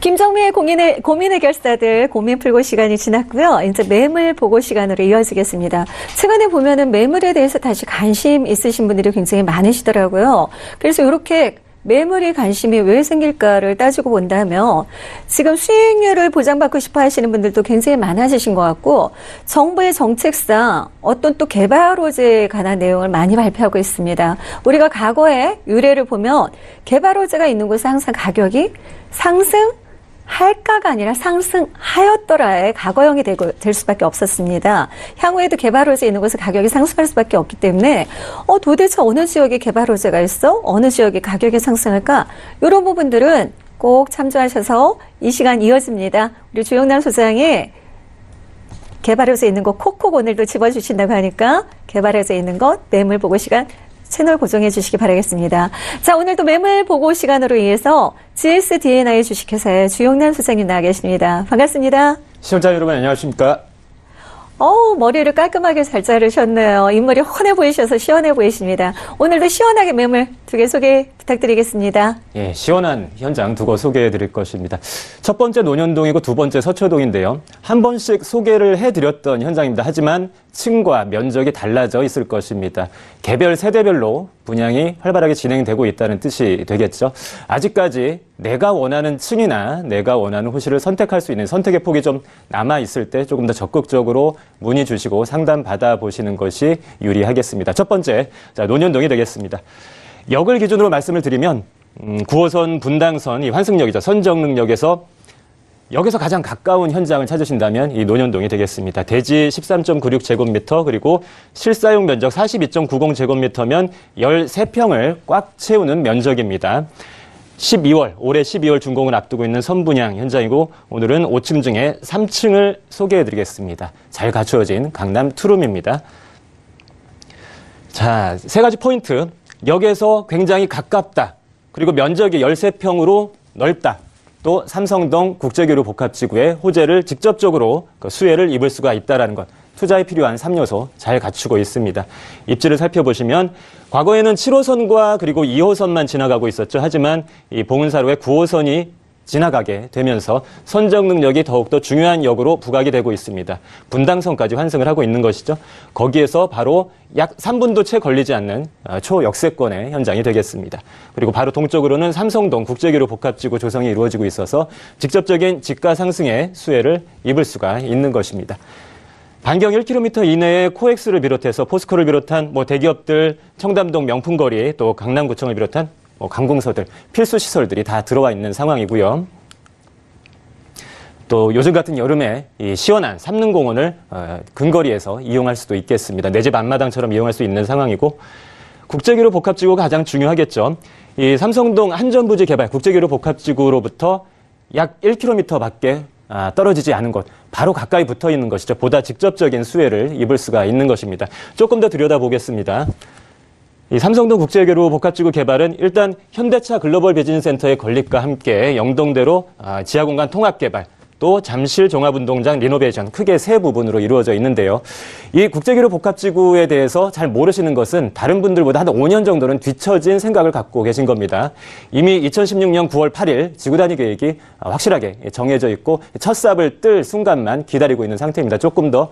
김정미의 고민 해결사들 고민 풀고 시간이 지났고요. 이제 매물 보고 시간으로 이어지겠습니다. 최근에 보면은 매물에 대해서 다시 관심 있으신 분들이 굉장히 많으시더라고요. 그래서 이렇게 매물이 관심이 왜 생길까를 따지고 본다면 지금 수익률을 보장받고 싶어 하시는 분들도 굉장히 많아지신 것 같고 정부의 정책상 어떤 또 개발호재에 관한 내용을 많이 발표하고 있습니다. 우리가 과거에 유례를 보면 개발호재가 있는 곳은 항상 가격이 상승할까가 아니라 상승하였더라의 과거형이 될 수밖에 없었습니다. 향후에도 개발호재 있는 곳은 가격이 상승할 수밖에 없기 때문에 도대체 어느 지역에 개발호재가 있어? 어느 지역에 가격이 상승할까? 이런 부분들은 꼭 참조하셔서 이 시간 이어집니다. 우리 주영남 소장이 개발호재 있는 곳 콕콕 오늘도 집어주신다고 하니까 개발호재 있는 것 매물 보고 시간 채널 고정해 주시기 바라겠습니다. 자, 오늘도 매물 보고 시간으로 인해서 GSDNI 주식회사의 주영남 소장님 나와 계십니다. 반갑습니다. 시청자 여러분 안녕하십니까? 머리를 깔끔하게 잘 자르셨네요. 인물이 훤해 보이셔서 시원해 보이십니다. 오늘도 시원하게 매물 두 개 소개 부탁드리겠습니다. 예, 시원한 현장 두고 소개해 드릴 것입니다. 첫 번째 논현동이고 두 번째 서초동인데요. 한 번씩 소개를 해드렸던 현장입니다. 하지만 층과 면적이 달라져 있을 것입니다. 개별 세대별로 분양이 활발하게 진행되고 있다는 뜻이 되겠죠. 아직까지 내가 원하는 층이나 내가 원하는 호실을 선택할 수 있는 선택의 폭이 좀 남아있을 때 조금 더 적극적으로 문의 주시고 상담 받아보시는 것이 유리하겠습니다. 첫 번째, 논현동이 되겠습니다. 역을 기준으로 말씀을 드리면 9호선 분당선 이 환승역이죠. 선정릉역에서 여기서 가장 가까운 현장을 찾으신다면 이 논현동이 되겠습니다. 대지 13.96제곱미터 그리고 실사용 면적 42.90제곱미터면 13평을 꽉 채우는 면적입니다. 올해 12월 준공을 앞두고 있는 선분양 현장이고 오늘은 5층 중에 3층을 소개해드리겠습니다. 잘 갖추어진 강남 투룸입니다. 자, 세 가지 포인트. 역에서 굉장히 가깝다. 그리고 면적이 13평으로 넓다. 또 삼성동 국제교류 복합지구의 호재를 직접적으로 수혜를 입을 수가 있다는 것. 투자에 필요한 3요소 잘 갖추고 있습니다. 입지를 살펴보시면 과거에는 7호선과 그리고 2호선만 지나가고 있었죠. 하지만 이 봉은사로의 9호선이 지나가게 되면서 선정릉역이 더욱더 중요한 역으로 부각이 되고 있습니다. 분당선까지 환승을 하고 있는 것이죠. 거기에서 바로 약 3분도 채 걸리지 않는 초역세권의 현장이 되겠습니다. 그리고 바로 동쪽으로는 삼성동 국제교류 복합지구 조성이 이루어지고 있어서 직접적인 집가 상승의 수혜를 입을 수가 있는 것입니다. 반경 1km 이내에 코엑스를 비롯해서 포스코를 비롯한 대기업들, 청담동 명품거리, 또 강남구청을 비롯한 관공서들, 필수 시설들이 다 들어와 있는 상황이고요. 또 요즘 같은 여름에 이 시원한 삼릉공원을 근거리에서 이용할 수도 있겠습니다. 내 집 앞마당처럼 이용할 수 있는 상황이고 국제교류 복합지구가 가장 중요하겠죠. 이 삼성동 한전부지 개발 국제교류 복합지구로부터 약 1km밖에 떨어지지 않은 곳, 바로 가까이 붙어 있는 것이죠. 보다 직접적인 수혜를 입을 수가 있는 것입니다. 조금 더 들여다보겠습니다. 이 삼성동 국제교류 복합지구 개발은 일단 현대차 글로벌 비즈니스센터의 건립과 함께 영동대로 지하공간 통합개발, 또 잠실 종합운동장 리노베이션 크게 세 부분으로 이루어져 있는데요. 이 국제교류 복합지구에 대해서 잘 모르시는 것은 다른 분들보다 한 5년 정도는 뒤처진 생각을 갖고 계신 겁니다. 이미 2016년 9월 8일 지구단위 계획이 확실하게 정해져 있고 첫 삽을 뜰 순간만 기다리고 있는 상태입니다. 조금 더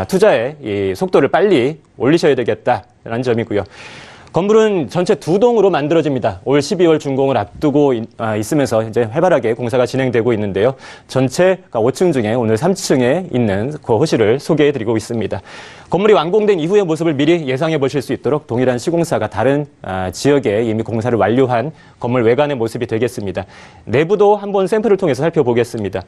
투자의 이 속도를 빨리 올리셔야 되겠다라는 점이고요. 건물은 전체 2동으로 만들어집니다. 올 12월 준공을 앞두고 있으면서 이제 활발하게 공사가 진행되고 있는데요. 전체 5층 중에 오늘 3층에 있는 그 호실을 소개해드리고 있습니다. 건물이 완공된 이후의 모습을 미리 예상해 보실 수 있도록 동일한 시공사가 다른 지역에 이미 공사를 완료한 건물 외관의 모습이 되겠습니다. 내부도 한번 샘플을 통해서 살펴보겠습니다.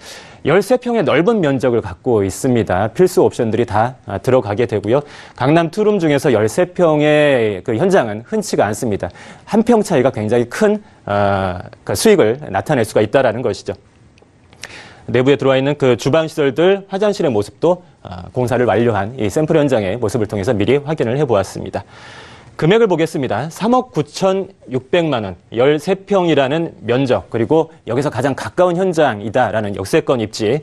13평의 넓은 면적을 갖고 있습니다. 필수 옵션들이 다 들어가게 되고요. 강남 투룸 중에서 13평의 그 현장은 흔치가 않습니다. 한 평 차이가 굉장히 큰 수익을 나타낼 수가 있다는 것이죠. 내부에 들어와 있는 그 주방 시설들, 화장실의 모습도 공사를 완료한 이 샘플 현장의 모습을 통해서 미리 확인을 해보았습니다. 금액을 보겠습니다. 3억 9,600만 원, 13평이라는 면적, 그리고 여기서 가장 가까운 현장이다라는 역세권 입지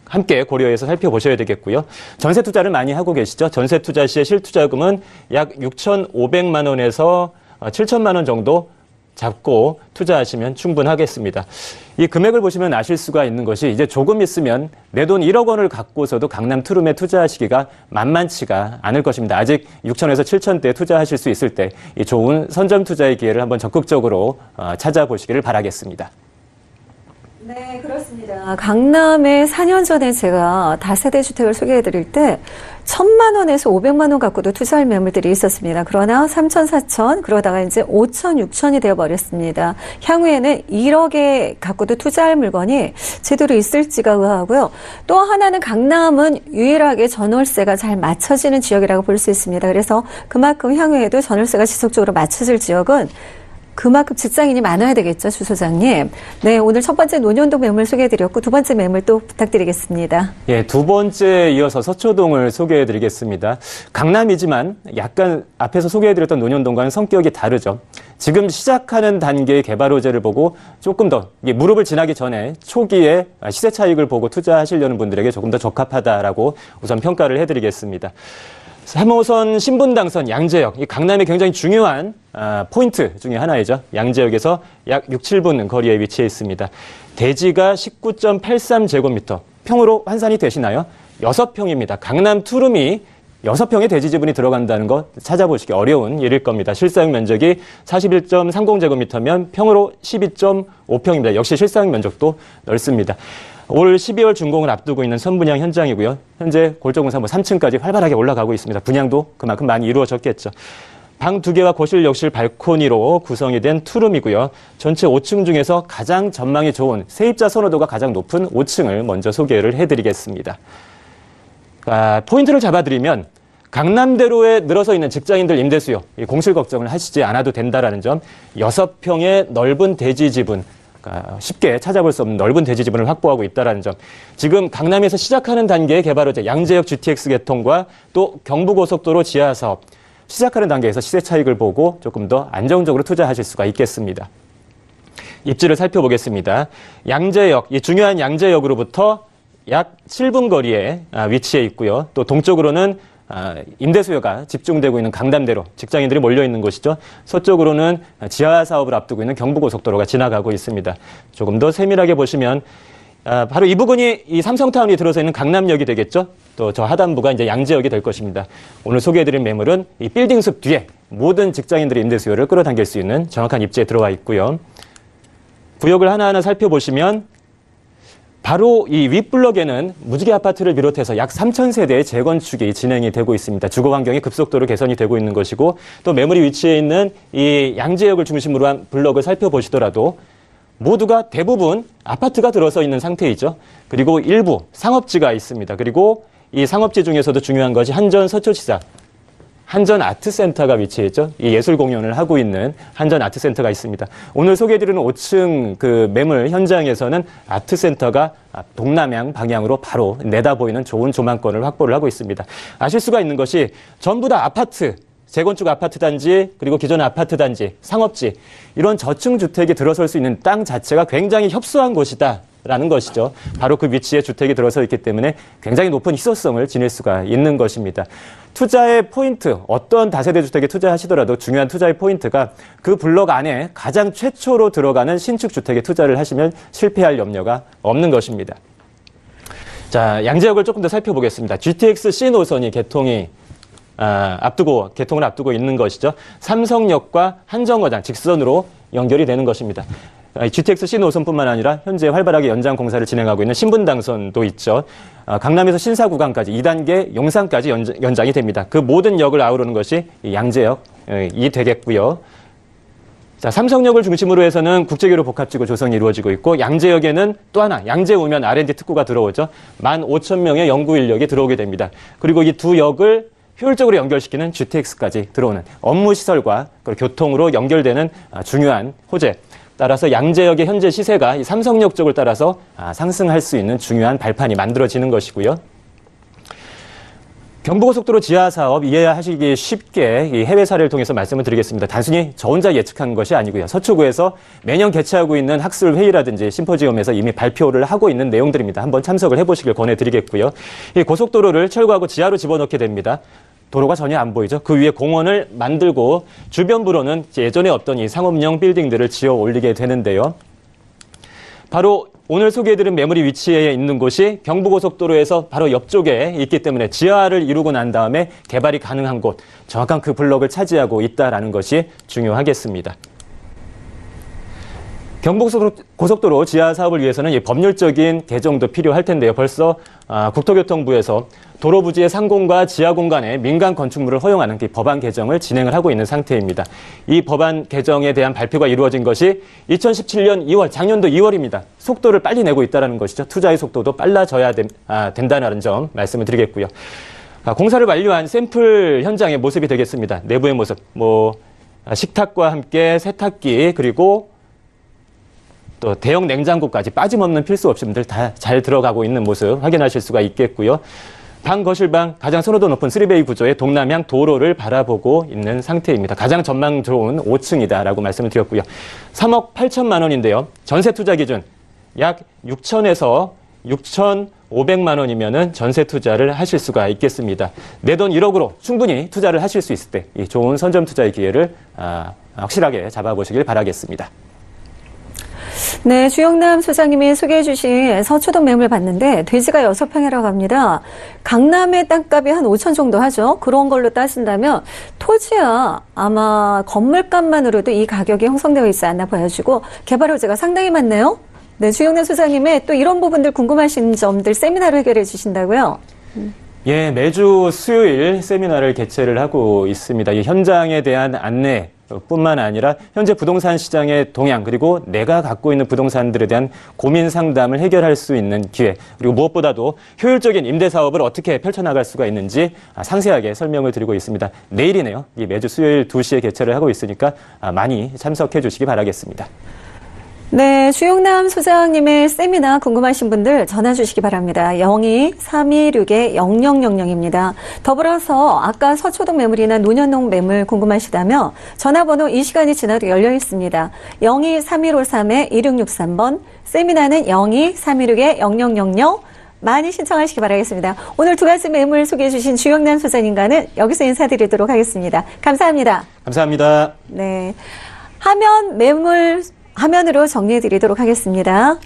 함께 고려해서 살펴보셔야 되겠고요. 전세 투자를 많이 하고 계시죠. 전세 투자 시의 실투자금은 약 6,500만 원에서 7천만 원 정도 잡고 투자하시면 충분하겠습니다. 이 금액을 보시면 아실 수가 있는 것이 이제 조금 있으면 내 돈 1억 원을 갖고서도 강남 투룸에 투자하시기가 만만치가 않을 것입니다. 아직 6천에서 7천대에 투자하실 수 있을 때 이 좋은 선점 투자의 기회를 한번 적극적으로 찾아보시기를 바라겠습니다. 네, 그렇습니다. 강남에 4년 전에 제가 다세대 주택을 소개해드릴 때 1,000만 원에서 500만 원 갖고도 투자할 매물들이 있었습니다. 그러나 3천, 4천, 그러다가 이제 5천, 6천이 되어버렸습니다. 향후에는 1억에 갖고도 투자할 물건이 제대로 있을지가 의아하고요. 또 하나는 강남은 유일하게 전월세가 잘 맞춰지는 지역이라고 볼 수 있습니다. 그래서 그만큼 향후에도 전월세가 지속적으로 맞춰질 지역은 그만큼 직장인이 많아야 되겠죠, 주 소장님. 네, 오늘 첫 번째 논현동 매물 소개해드렸고 두 번째 매물 또 부탁드리겠습니다. 예, 두 번째 이어서 서초동을 소개해드리겠습니다. 강남이지만 약간 앞에서 소개해드렸던 논현동과는 성격이 다르죠. 지금 시작하는 단계의 개발 호재를 보고 조금 더 무릎을 지나기 전에 초기에 시세 차익을 보고 투자하시려는 분들에게 조금 더 적합하다라고 우선 평가를 해드리겠습니다. 3호선 신분당선 양재역, 이 강남의 굉장히 중요한 포인트 중에 하나이죠. 양재역에서 약 6, 7분 거리에 위치해 있습니다. 대지가 19.83제곱미터, 평으로 환산이 되시나요? 6평입니다. 강남 투룸이 6평의 대지 지분이 들어간다는 거 찾아보시기 어려운 일일 겁니다. 실사용 면적이 41.30제곱미터면 평으로 12.5평입니다. 역시 실사용 면적도 넓습니다. 올 12월 준공을 앞두고 있는 선분양 현장이고요. 현재 골조공사 3층까지 활발하게 올라가고 있습니다. 분양도 그만큼 많이 이루어졌겠죠. 방 2개와 거실, 욕실, 발코니로 구성이 된 투룸이고요. 전체 5층 중에서 가장 전망이 좋은 세입자 선호도가 가장 높은 5층을 먼저 소개를 해드리겠습니다. 포인트를 잡아드리면 강남대로에 늘어서 있는 직장인들 임대 수요, 공실 걱정을 하시지 않아도 된다라는 점, 6평의 넓은 대지 지분, 쉽게 찾아볼 수 없는 넓은 대지 지분을 확보하고 있다는 점. 지금 강남에서 시작하는 단계의 개발 호재, 양재역 GTX 개통과 또 경부고속도로 지하 사업 시작하는 단계에서 시세 차익을 보고 조금 더 안정적으로 투자하실 수가 있겠습니다. 입지를 살펴보겠습니다. 양재역, 이 중요한 양재역으로부터 약 7분 거리에 위치해 있고요. 또 동쪽으로는 임대 수요가 집중되고 있는 강남대로 직장인들이 몰려 있는 곳이죠. 서쪽으로는 지하 사업을 앞두고 있는 경부고속도로가 지나가고 있습니다. 조금 더 세밀하게 보시면 바로 이 부분이 이 삼성타운이 들어서 있는 강남역이 되겠죠. 또 저 하단부가 이제 양재역이 될 것입니다. 오늘 소개해드린 매물은 이 빌딩 숲 뒤에 모든 직장인들의 임대 수요를 끌어당길 수 있는 정확한 입지에 들어와 있고요. 구역을 하나하나 살펴보시면 바로 이 윗블럭에는 무지개 아파트를 비롯해서 약 3,000세대의 재건축이 진행이 되고 있습니다. 주거 환경이 급속도로 개선이 되고 있는 것이고 또 매물이 위치해 있는 이 양재역을 중심으로 한 블럭을 살펴보시더라도 모두가 대부분 아파트가 들어서 있는 상태이죠. 그리고 일부 상업지가 있습니다. 그리고 이 상업지 중에서도 중요한 것이 한전 서초시장, 한전 아트센터가 위치해 있죠. 이 예술 공연을 하고 있는 한전 아트센터가 있습니다. 오늘 소개해드리는 5층 그 매물 현장에서는 아트센터가 동남향 방향으로 바로 내다보이는 좋은 조망권을 확보를 하고 있습니다. 아실 수가 있는 것이 전부 다 아파트, 재건축 아파트 단지, 그리고 기존 아파트 단지, 상업지, 이런 저층 주택이 들어설 수 있는 땅 자체가 굉장히 협소한 곳이다. 라는 것이죠. 바로 그 위치에 주택이 들어서 있기 때문에 굉장히 높은 희소성을 지닐 수가 있는 것입니다. 투자의 포인트, 어떤 다세대 주택에 투자하시더라도 중요한 투자의 포인트가 그 블록 안에 가장 최초로 들어가는 신축 주택에 투자를 하시면 실패할 염려가 없는 것입니다. 자, 양재역을 조금 더 살펴보겠습니다. GTX C 노선이 개통을 앞두고 있는 것이죠. 삼성역과 한정거장 직선으로 연결이 되는 것입니다. GTX C 노선뿐만 아니라 현재 활발하게 연장 공사를 진행하고 있는 신분당선도 있죠. 강남에서 신사구간까지 2단계 용산까지 연장이 됩니다. 그 모든 역을 아우르는 것이 양재역이 되겠고요. 자, 삼성역을 중심으로 해서는 국제교류 복합지구 조성이 이루어지고 있고 양재역에는 또 하나 양재 우면 R&D 특구가 들어오죠. 15,000명의 연구 인력이 들어오게 됩니다. 그리고 이 두 역을 효율적으로 연결시키는 GTX까지 들어오는 업무시설과 교통으로 연결되는 중요한 호재. 따라서 양재역의 현재 시세가 이 삼성역 쪽을 따라서 상승할 수 있는 중요한 발판이 만들어지는 것이고요. 경부고속도로 지하 사업 이해하시기 쉽게 이 해외 사례를 통해서 말씀을 드리겠습니다. 단순히 저 혼자 예측한 것이 아니고요. 서초구에서 매년 개최하고 있는 학술 회의라든지 심포지엄에서 이미 발표를 하고 있는 내용들입니다. 한번 참석을 해보시길 권해드리겠고요. 이 고속도로를 철거하고 지하로 집어넣게 됩니다. 도로가 전혀 안 보이죠. 그 위에 공원을 만들고 주변부로는 예전에 없던 이 상업용 빌딩들을 지어 올리게 되는데요. 바로 오늘 소개해드린 매물이 위치해 있는 곳이 경부고속도로에서 바로 옆쪽에 있기 때문에 지하를 이루고 난 다음에 개발이 가능한 곳, 정확한 그 블럭을 차지하고 있다는 것이 중요하겠습니다. 경부고속도로 지하 사업을 위해서는 법률적인 개정도 필요할 텐데요. 벌써 국토교통부에서 도로 부지의 상공과 지하 공간에 민간 건축물을 허용하는 법안 개정을 진행을 하고 있는 상태입니다. 이 법안 개정에 대한 발표가 이루어진 것이 2017년 2월, 작년도 2월입니다. 속도를 빨리 내고 있다는 것이죠. 투자의 속도도 빨라져야 된다는 점 말씀을 드리겠고요. 공사를 완료한 샘플 현장의 모습이 되겠습니다. 내부의 모습, 식탁과 함께 세탁기 그리고 또 대형 냉장고까지 빠짐없는 필수 옵션들 다 잘 들어가고 있는 모습 확인하실 수가 있겠고요. 방, 거실방 가장 선호도 높은 3베이 구조의 동남향 도로를 바라보고 있는 상태입니다. 가장 전망 좋은 5층이다라고 말씀을 드렸고요. 3억 8천만 원인데요. 전세 투자 기준 약 6천에서 6,500만 원이면은 전세 투자를 하실 수가 있겠습니다. 내 돈 1억으로 충분히 투자를 하실 수 있을 때 이 좋은 선점 투자의 기회를 확실하게 잡아보시길 바라겠습니다. 네, 주영남 소장님이 소개해 주신 서초동 매물 봤는데 돼지가 6평이라고 합니다. 강남의 땅값이 한 5천 정도 하죠. 그런 걸로 따진다면 토지야 아마 건물값만으로도 이 가격이 형성되어 있지 않나 보여지고 개발 호재가 상당히 많네요. 네, 주영남 소장님의 또 이런 부분들 궁금하신 점들 세미나로 해결해 주신다고요? 예, 매주 수요일 세미나를 개최를 하고 있습니다. 이 현장에 대한 안내 뿐만 아니라 현재 부동산 시장의 동향 그리고 내가 갖고 있는 부동산들에 대한 고민 상담을 해결할 수 있는 기회 그리고 무엇보다도 효율적인 임대 사업을 어떻게 펼쳐나갈 수가 있는지 상세하게 설명을 드리고 있습니다. 내일이네요. 이 매주 수요일 2시에 개최를 하고 있으니까 많이 참석해 주시기 바라겠습니다. 네, 주영남 소장님의 세미나 궁금하신 분들 전화 주시기 바랍니다. 02-326-0000입니다. 더불어서 아까 서초동 매물이나 논현동 매물 궁금하시다면 전화번호 이 시간이 지나도 열려 있습니다. 02-3153-2663번 세미나는 02-316-0000 많이 신청하시기 바라겠습니다. 오늘 두 가지 매물 소개해 주신 주영남 소장님과는 여기서 인사드리도록 하겠습니다. 감사합니다. 감사합니다. 네, 화면으로 정리해 드리도록 하겠습니다.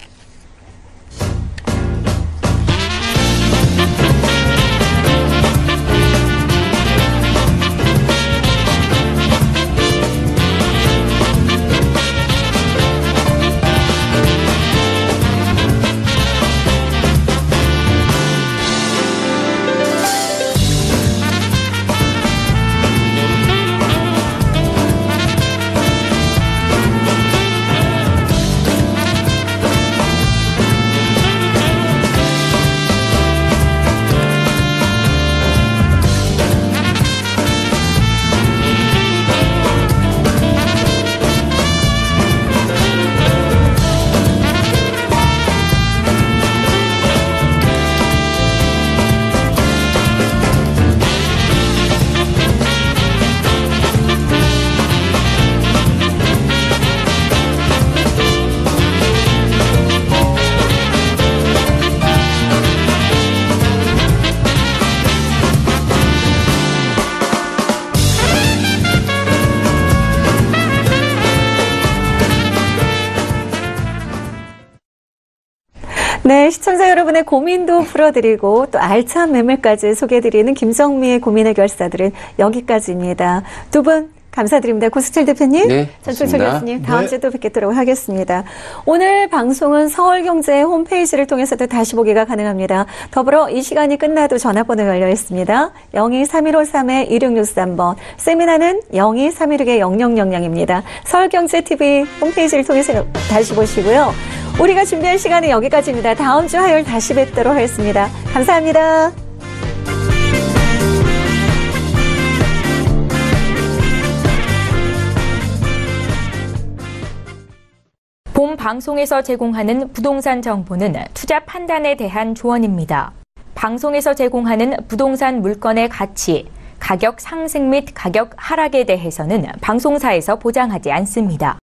네, 시청자 여러분의 고민도 풀어드리고 또 알찬 매물까지 소개해드리는 김정미의 고민 해결사들은 여기까지입니다. 두 분 감사드립니다. 고수철 대표님, 네, 전충철 교수님, 다음 네. 주에 또 뵙도록 하겠습니다. 오늘 방송은 서울경제 홈페이지를 통해서도 다시 보기가 가능합니다. 더불어 이 시간이 끝나도 전화번호 열려 있습니다. 02-3153-2663번, 세미나는 02-316-0000입니다. 서울경제TV 홈페이지를 통해서 다시 보시고요. 우리가 준비한 시간은 여기까지입니다. 다음 주 화요일 다시 뵙도록 하겠습니다. 감사합니다. 본 방송에서 제공하는 부동산 정보는 투자 판단에 대한 조언입니다. 방송에서 제공하는 부동산 물건의 가치, 가격 상승 및 가격 하락에 대해서는 방송사에서 보장하지 않습니다.